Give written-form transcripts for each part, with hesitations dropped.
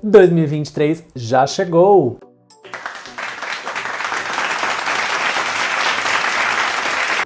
2023 já chegou!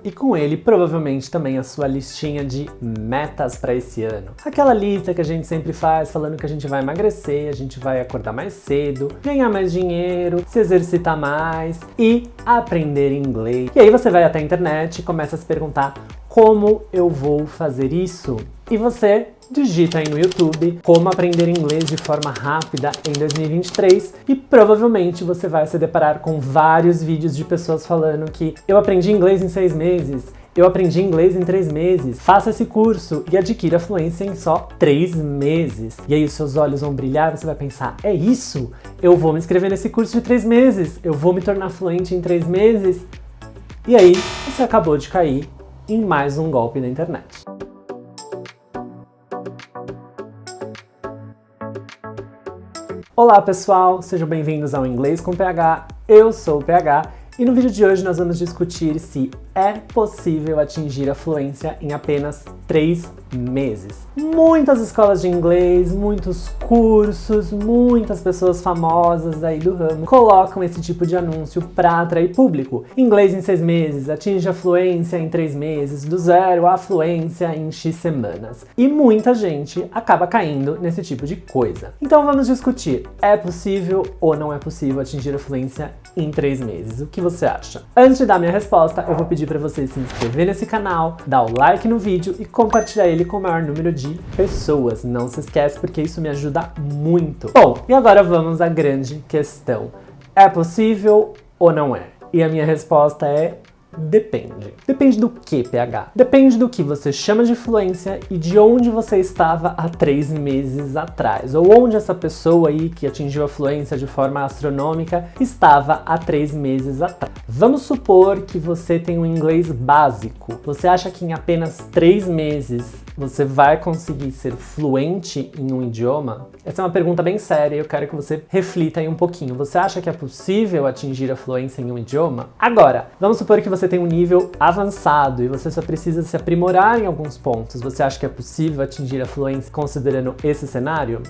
E com ele, provavelmente, também a sua listinha de metas para esse ano. Aquela lista que a gente sempre faz, falando que a gente vai emagrecer, a gente vai acordar mais cedo, ganhar mais dinheiro, se exercitar mais e aprender inglês. E aí você vai até a internet e começa a se perguntar: como eu vou fazer isso? E você digita aí no YouTube como aprender inglês de forma rápida em 2023 e provavelmente você vai se deparar com vários vídeos de pessoas falando que eu aprendi inglês em 6 meses, eu aprendi inglês em 3 meses, faça esse curso e adquira fluência em só 3 meses. E aí os seus olhos vão brilhar, você vai pensar: é isso? Eu vou me inscrever nesse curso de 3 meses, eu vou me tornar fluente em 3 meses. E aí você acabou de cair em mais um golpe na internet. Olá pessoal, sejam bem-vindos ao Inglês com PH, eu sou o PH e no vídeo de hoje nós vamos discutir se é possível atingir a fluência em apenas 3 meses. Muitas escolas de inglês, muitos cursos, muitas pessoas famosas aí do ramo colocam esse tipo de anúncio para atrair público. Inglês em 6 meses, atinge a fluência em 3 meses, do zero à fluência em X semanas. E muita gente acaba caindo nesse tipo de coisa. Então vamos discutir, é possível ou não é possível atingir a fluência em 3 meses? O que você acha? Antes de dar minha resposta, eu vou pedir para você se inscrever nesse canal, dar o like no vídeo e compartilhar ele com o maior número de pessoas. Não se esquece, porque isso me ajuda muito. Bom, e agora vamos à grande questão. É possível ou não é? E a minha resposta é: depende. Depende do que, PH? Depende do que você chama de fluência e de onde você estava há 3 meses atrás. Ou onde essa pessoa aí que atingiu a fluência de forma astronômica estava há 3 meses atrás. Vamos supor que você tem um inglês básico. Você acha que em apenas 3 meses você vai conseguir ser fluente em um idioma? Essa é uma pergunta bem séria e eu quero que você reflita aí um pouquinho. Você acha que é possível atingir a fluência em um idioma? Agora, vamos supor que você tem um nível avançado e você só precisa se aprimorar em alguns pontos. Você acha que é possível atingir a fluência considerando esse cenário?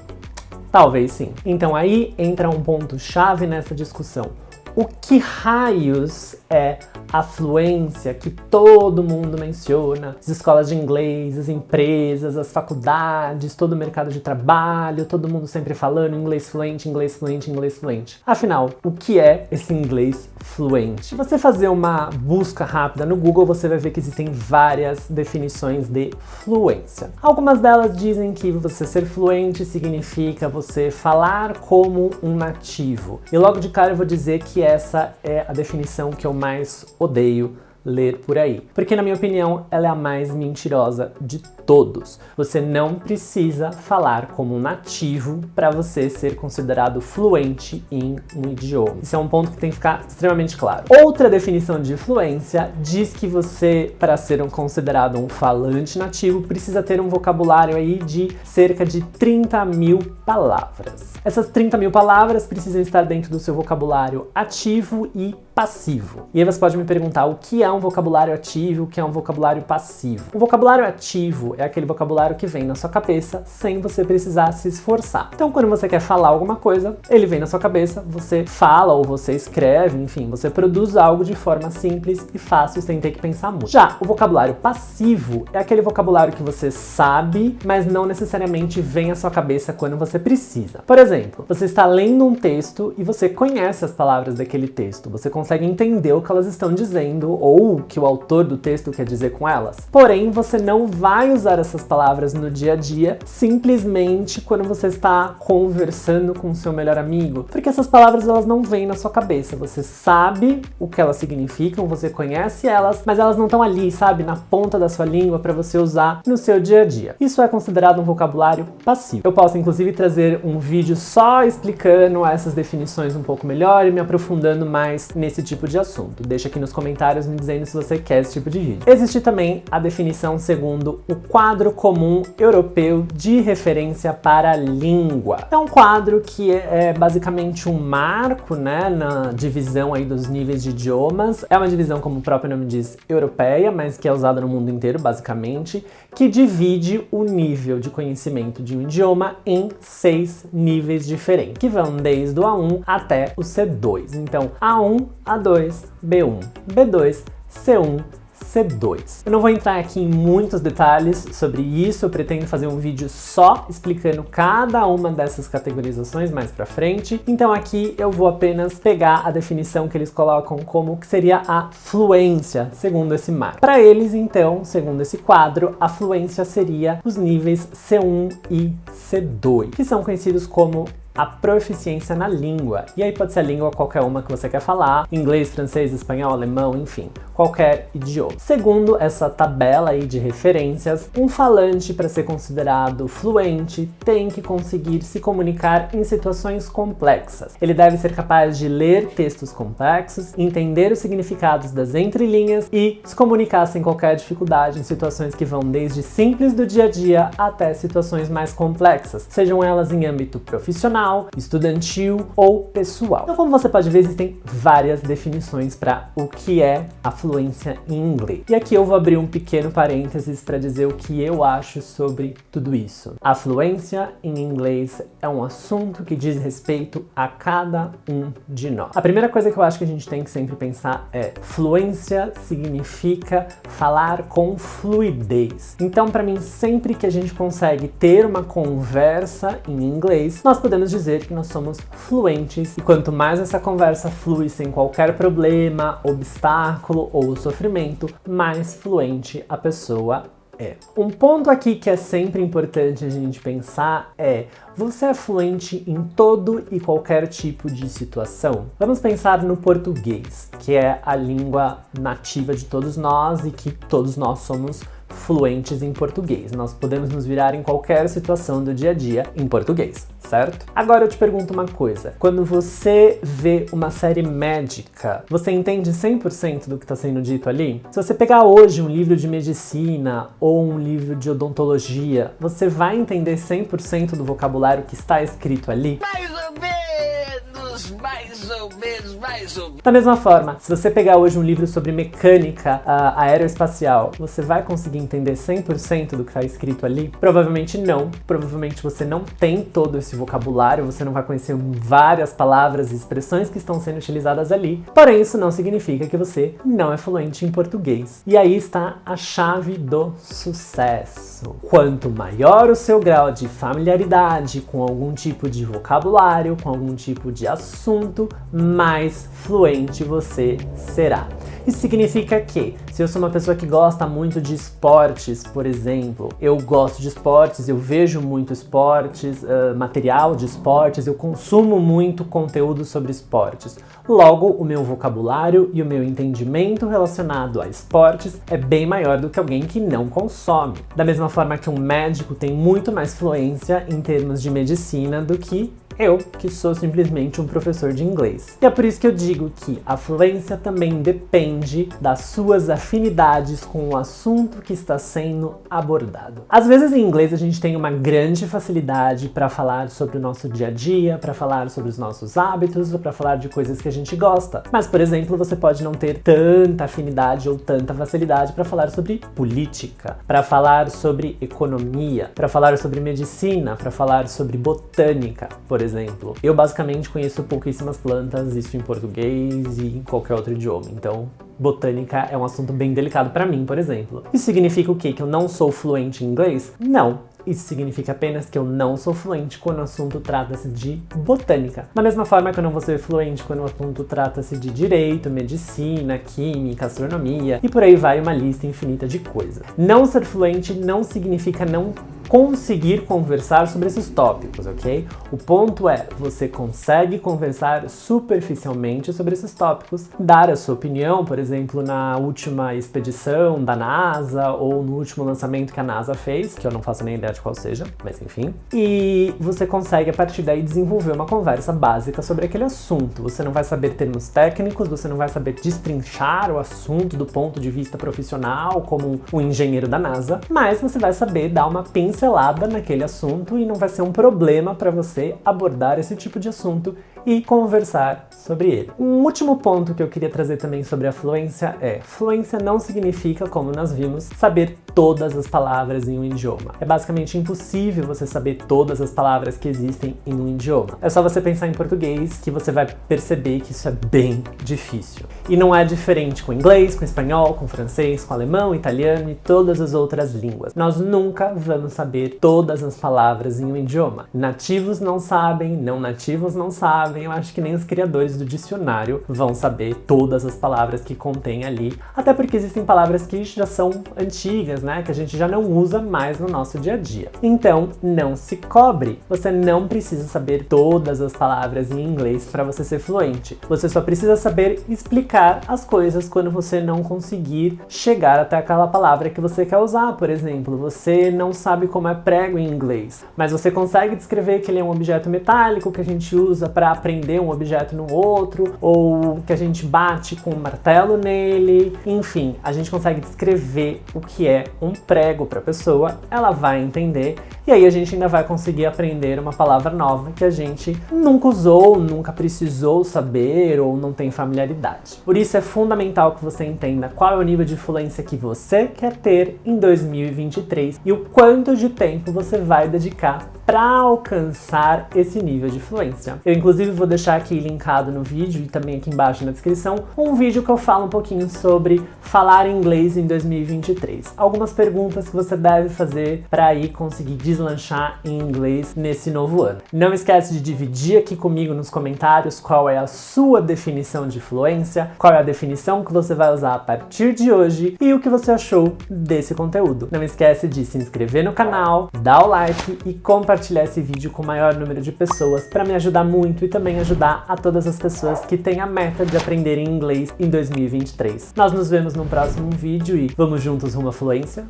Talvez sim. Então aí entra um ponto-chave nessa discussão. O que raios é a fluência que todo mundo menciona? As escolas de inglês, as empresas, as faculdades, todo o mercado de trabalho, todo mundo sempre falando inglês fluente, inglês fluente, inglês fluente. Afinal, o que é esse inglês fluente? Se você fazer uma busca rápida no Google, você vai ver que existem várias definições de fluência. Algumas delas dizem que você ser fluente significa você falar como um nativo. E logo de cara eu vou dizer que essa é a definição que eu mais odeio ler por aí. Porque, na minha opinião, ela é a mais mentirosa de todos. Você não precisa falar como um nativo para você ser considerado fluente em um idioma. Isso é um ponto que tem que ficar extremamente claro. Outra definição de fluência diz que você, para ser considerado um falante nativo, precisa ter um vocabulário aí de cerca de 30 mil palavras. Essas 30 mil palavras precisam estar dentro do seu vocabulário ativo e passivo. E aí você pode me perguntar o que é um vocabulário ativo, o que é um vocabulário passivo. Um vocabulário ativo é aquele vocabulário que vem na sua cabeça sem você precisar se esforçar. Então, quando você quer falar alguma coisa, ele vem na sua cabeça, você fala ou você escreve, enfim, você produz algo de forma simples e fácil sem ter que pensar muito. Já o vocabulário passivo é aquele vocabulário que você sabe, mas não necessariamente vem à sua cabeça quando você precisa. Por exemplo, você está lendo um texto e você conhece as palavras daquele texto, você consegue entender o que elas estão dizendo ou o que o autor do texto quer dizer com elas. Porém, você não vai usar essas palavras no dia a dia simplesmente quando você está conversando com o seu melhor amigo, porque essas palavras elas não vêm na sua cabeça. Você sabe o que elas significam, você conhece elas, mas elas não estão ali, sabe, na ponta da sua língua para você usar no seu dia a dia. Isso é considerado um vocabulário passivo. Eu posso inclusive trazer um vídeo só explicando essas definições um pouco melhor e me aprofundando mais nesse nesse tipo de assunto. Deixa aqui nos comentários me dizendo se você quer esse tipo de vídeo. Existe também a definição segundo o Quadro Comum Europeu de Referência para a Língua. É um quadro que é basicamente um marco, né, na divisão aí dos níveis de idiomas. É uma divisão, como o próprio nome diz, europeia, mas que é usada no mundo inteiro, basicamente, que divide o nível de conhecimento de um idioma em 6 níveis diferentes, que vão desde o A1 até o C2. Então, A1, A2, B1, B2, C1, C2. Eu não vou entrar aqui em muitos detalhes sobre isso, eu pretendo fazer um vídeo só explicando cada uma dessas categorizações mais pra frente, então aqui eu vou apenas pegar a definição que eles colocam como que seria a fluência, segundo esse marco. Para eles, então, segundo esse quadro, a fluência seria os níveis C1 e C2, que são conhecidos como a proficiência na língua. E aí pode ser a língua qualquer uma que você quer falar, inglês, francês, espanhol, alemão, enfim, qualquer idioma. Segundo essa tabela aí de referências, um falante para ser considerado fluente tem que conseguir se comunicar em situações complexas. Ele deve ser capaz de ler textos complexos, entender os significados das entrelinhas e se comunicar sem qualquer dificuldade em situações que vão desde simples do dia a dia até situações mais complexas, sejam elas em âmbito profissional, estudantil ou pessoal. Então, como você pode ver, existem várias definições para o que é a fluência em inglês. E aqui eu vou abrir um pequeno parênteses para dizer o que eu acho sobre tudo isso. A fluência em inglês é um assunto que diz respeito a cada um de nós. A primeira coisa que eu acho que a gente tem que sempre pensar é: fluência significa falar com fluidez. Então, para mim, sempre que a gente consegue ter uma conversa em inglês, nós podemos dizer que nós somos fluentes, e quanto mais essa conversa flui sem qualquer problema, obstáculo ou sofrimento, mais fluente a pessoa é. Um ponto aqui que é sempre importante a gente pensar é: você é fluente em todo e qualquer tipo de situação? Vamos pensar no português, que é a língua nativa de todos nós e que todos nós somos fluentes em português. Nós podemos nos virar em qualquer situação do dia a dia em português, certo? Agora eu te pergunto uma coisa: quando você vê uma série médica, você entende 100% do que está sendo dito ali? Se você pegar hoje um livro de medicina ou um livro de odontologia, você vai entender 100% do vocabulário que está escrito ali? Mais ou menos, mais ou menos, mais ou menos. Da mesma forma, se você pegar hoje um livro sobre mecânica aeroespacial, você vai conseguir entender 100% do que está escrito ali? Provavelmente não. Provavelmente você não tem todo esse vocabulário, você não vai conhecer várias palavras e expressões que estão sendo utilizadas ali. Porém, isso não significa que você não é fluente em português. E aí está a chave do sucesso. Quanto maior o seu grau de familiaridade com algum tipo de vocabulário, com algum tipo de assunto, mais fluente você será. Isso significa que, se eu sou uma pessoa que gosta muito de esportes, por exemplo, eu gosto de esportes, eu vejo muito esportes, material de esportes, eu consumo muito conteúdo sobre esportes. Logo, o meu vocabulário e o meu entendimento relacionado a esportes é bem maior do que alguém que não consome. Da mesma forma que um médico tem muito mais fluência em termos de medicina do que eu, que sou simplesmente um professor de inglês. E é por isso que eu digo que a fluência também depende das suas afinidades com o assunto que está sendo abordado. Às vezes em inglês a gente tem uma grande facilidade para falar sobre o nosso dia a dia, para falar sobre os nossos hábitos, ou para falar de coisas que a gente gosta. Mas, por exemplo, você pode não ter tanta afinidade ou tanta facilidade para falar sobre política, para falar sobre economia, para falar sobre medicina, para falar sobre botânica, por exemplo. Eu basicamente conheço pouquíssimas plantas, isso em português e em qualquer outro idioma, então botânica é um assunto bem delicado para mim, por exemplo. Isso significa o quê? Que eu não sou fluente em inglês? Não. Isso significa apenas que eu não sou fluente quando o assunto trata-se de botânica. Da mesma forma que eu não vou ser fluente quando o assunto trata-se de direito, medicina, química, astronomia e por aí vai uma lista infinita de coisas. Não ser fluente não significa não conseguir conversar sobre esses tópicos, ok? O ponto é, você consegue conversar superficialmente sobre esses tópicos, dar a sua opinião, por exemplo, na última expedição da NASA ou no último lançamento que a NASA fez, que eu não faço nem ideia de qual seja, mas enfim. E você consegue, a partir daí, desenvolver uma conversa básica sobre aquele assunto. Você não vai saber termos técnicos, você não vai saber destrinchar o assunto do ponto de vista profissional, como um engenheiro da NASA, mas você vai saber dar uma pincelada naquele assunto e não vai ser um problema para você abordar esse tipo de assunto e conversar sobre ele. Um último ponto que eu queria trazer também sobre a fluência é: fluência não significa, como nós vimos, saber todas as palavras em um idioma. É basicamente impossível você saber todas as palavras que existem em um idioma. É só você pensar em português que você vai perceber que isso é bem difícil. E não é diferente com inglês, com espanhol, com francês, com alemão, italiano e todas as outras línguas. Nós nunca vamos saber todas as palavras em um idioma. Nativos não sabem, não nativos não sabem, eu acho que nem os criadores do dicionário vão saber todas as palavras que contém ali, até porque existem palavras que já são antigas, né, que a gente já não usa mais no nosso dia a dia. Então, não se cobre. Você não precisa saber todas as palavras em inglês para você ser fluente. Você só precisa saber explicar as coisas quando você não conseguir chegar até aquela palavra que você quer usar. Por exemplo, você não sabe como é prego em inglês, mas você consegue descrever que ele é um objeto metálico que a gente usa para prender um objeto no outro, ou que a gente bate com um martelo nele. Enfim, a gente consegue descrever o que é um prego para a pessoa, ela vai entender, e aí a gente ainda vai conseguir aprender uma palavra nova que a gente nunca usou, nunca precisou saber ou não tem familiaridade. Por isso é fundamental que você entenda qual é o nível de fluência que você quer ter em 2023 e o quanto de tempo você vai dedicar para alcançar esse nível de fluência. Eu inclusive vou deixar aqui linkado no vídeo e também aqui embaixo na descrição um vídeo que eu falo um pouquinho sobre falar inglês em 2023. Algumas perguntas que você deve fazer para aí conseguir deslanchar em inglês nesse novo ano. Não esquece de dividir aqui comigo nos comentários qual é a sua definição de fluência, qual é a definição que você vai usar a partir de hoje e o que você achou desse conteúdo. Não esquece de se inscrever no canal, dar o like e compartilhar esse vídeo com o maior número de pessoas para me ajudar muito e também ajudar a todas as pessoas que têm a meta de aprenderem inglês em 2023. Nós nos vemos no próximo vídeo e vamos juntos rumo à fluência?